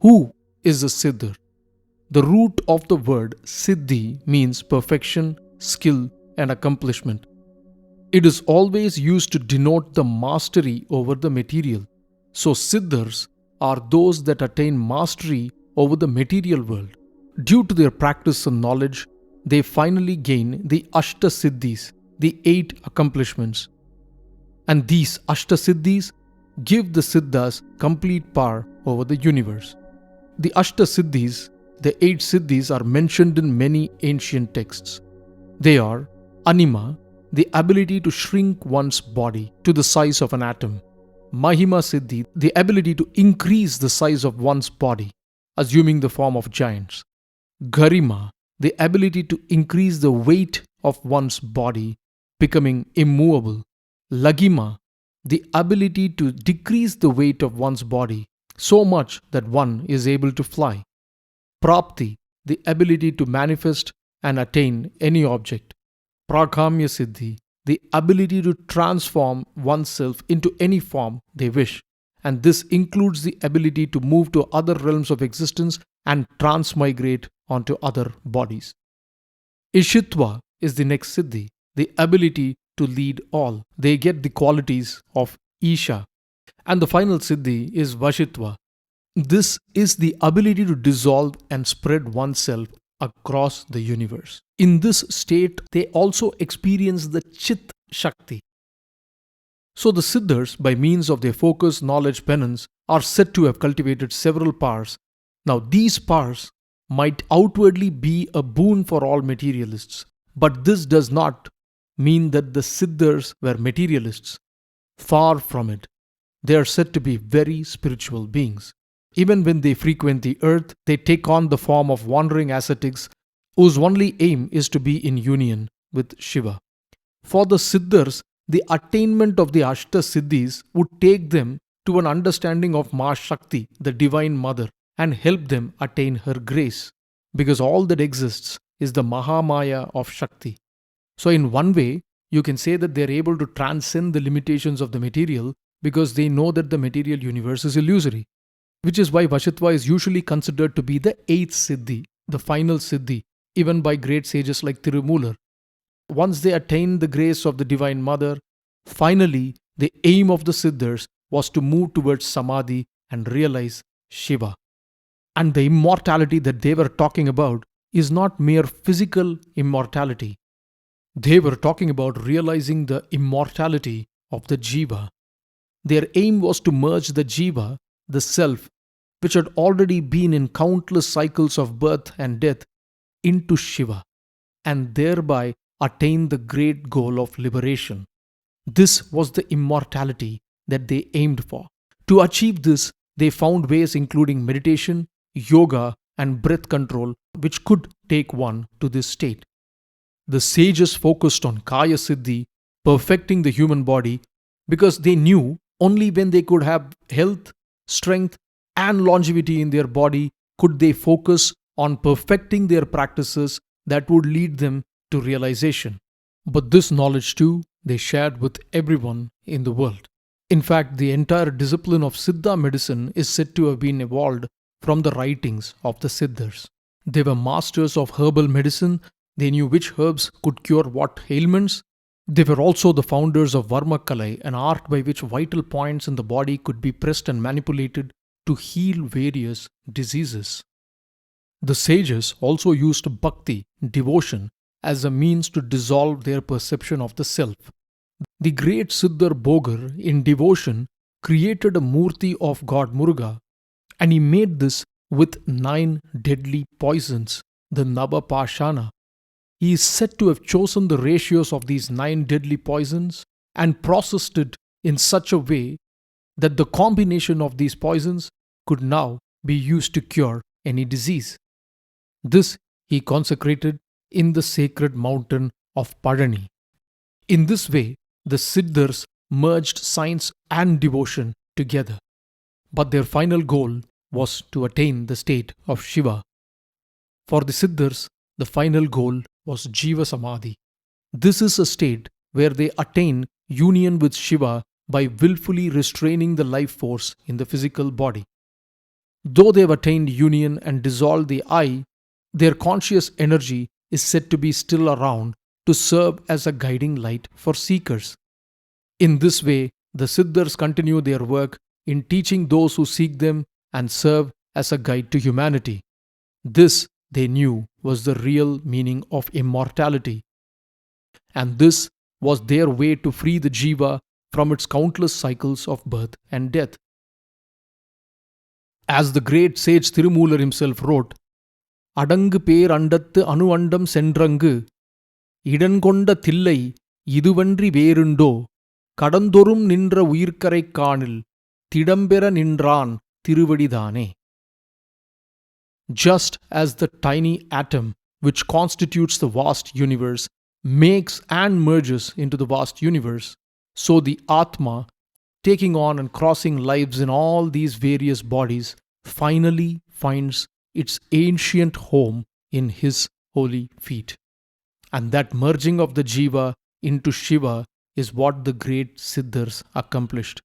Who is a Siddhar? The root of the word Siddhi means perfection, skill, and accomplishment. It is always used to denote the mastery over the material. So, Siddhars are those that attain mastery over the material world. Due to their practice and knowledge, they finally gain the Ashta Siddhis, the 8 accomplishments. And these Ashta Siddhis give the siddhas complete power over the universe. The Ashta Siddhis, the 8 siddhis, are mentioned in many ancient texts. They are Anima, the ability to shrink one's body to the size of an atom. Mahima Siddhi, the ability to increase the size of one's body, assuming the form of giants. Garima, the ability to increase the weight of one's body, becoming immovable. Lagima, the ability to decrease the weight of one's body so much that one is able to fly. Prapti, the ability to manifest and attain any object. Prakamya Siddhi, the ability to transform oneself into any form they wish, and this includes the ability to move to other realms of existence and transmigrate onto other bodies. Ishitva is the next Siddhi, the ability to lead all. They get the qualities of Isha. And the final Siddhi is Vashitva. This is the ability to dissolve and spread oneself across the universe. In this state, they also experience the Chit Shakti. So the Siddhars, by means of their focus, knowledge, penance, are said to have cultivated several powers. Now these powers might outwardly be a boon for all materialists, but this does not mean that the Siddhars were materialists. Far from it. They are said to be very spiritual beings. Even when they frequent the earth, they take on the form of wandering ascetics whose only aim is to be in union with Shiva. For the Siddhars, the attainment of the Ashta Siddhis would take them to an understanding of Ma Shakti, the Divine Mother, and help them attain her grace, because all that exists is the Mahamaya of Shakti. So in one way, you can say that they are able to transcend the limitations of the material because they know that the material universe is illusory, which is why Vashitva is usually considered to be the 8th Siddhi, the final Siddhi, even by great sages like Tirumular. Once they attained the grace of the Divine Mother, finally the aim of the Siddhars was to move towards Samadhi and realize Shiva. And the immortality that they were talking about is not mere physical immortality. They were talking about realizing the immortality of the Jiva. Their aim was to merge the Jiva, the self, which had already been in countless cycles of birth and death, into Shiva, and thereby attain the great goal of liberation. This was the immortality that they aimed for. To achieve this, they found ways including meditation, yoga, and breath control, which could take one to this state. The sages focused on Kaya Siddhi, perfecting the human body, because they knew only when they could have health, strength, and longevity in their body could they focus on perfecting their practices that would lead them to realization. But this knowledge too, they shared with everyone in the world. In fact, the entire discipline of Siddha medicine is said to have been evolved from the writings of the Siddhars. They were masters of herbal medicine. They knew which herbs could cure what ailments. They were also the founders of Varmakalai, an art by which vital points in the body could be pressed and manipulated to heal various diseases. The sages also used bhakti, devotion, as a means to dissolve their perception of the self. The great Siddhar Bhogar, in devotion, created a murti of God Muruga, and he made this with 9 deadly poisons, the Nava Pashana. He is said to have chosen the ratios of these 9 deadly poisons and processed it in such a way that the combination of these poisons could now be used to cure any disease. This he consecrated in the sacred mountain of Padani. In this way, the Siddhars merged science and devotion together. But their final goal was to attain the state of Shiva. For the Siddhars, the final goal was Jiva Samadhi. This is a state where they attain union with Shiva by willfully restraining the life force in the physical body. Though they have attained union and dissolved the I, their conscious energy is said to be still around to serve as a guiding light for seekers. In this way, the Siddhars continue their work in teaching those who seek them and serve as a guide to humanity. This, they knew, was the real meaning of immortality. And this was their way to free the Jiva from its countless cycles of birth and death. As the great sage Tirumular himself wrote, "Adangu பேர் அண்டத்து அணு அண்டம் சென்றங்கு இடன்கொண்ட தில்லை இதுவன்றி வேறுண்டோ கடந்தொறும் நின்ற உயிர்க்கரைக் காணில் திடம்பெற நின்றான் திருவடிதானே." Just as the tiny atom, which constitutes the vast universe, makes and merges into the vast universe, so the Atma, taking on and crossing lives in all these various bodies, finally finds its ancient home in his holy feet. And that merging of the Jiva into Shiva is what the great Siddhars accomplished.